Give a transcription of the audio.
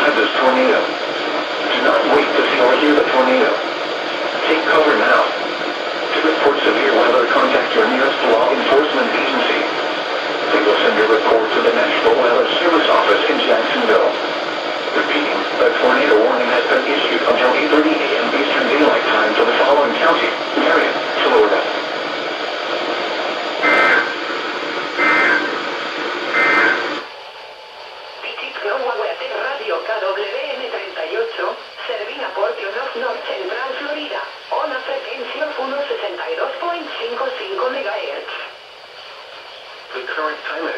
outside this tornado. Do not wait to see or hear the tornado. Take cover now. To report severe weather, contact your nearest law enforcement agency. They will send your report to the National Weather Service Office in Jacksonville. Repeating, a tornado warning has been issued until 8:30 a.m. Eastern Daylight Time for the following county: Marion, Florida. EastMelbourneWX Radio KWN 38, serving a portion of North Central Florida, on a frequency of 162.55 MHz. The current time is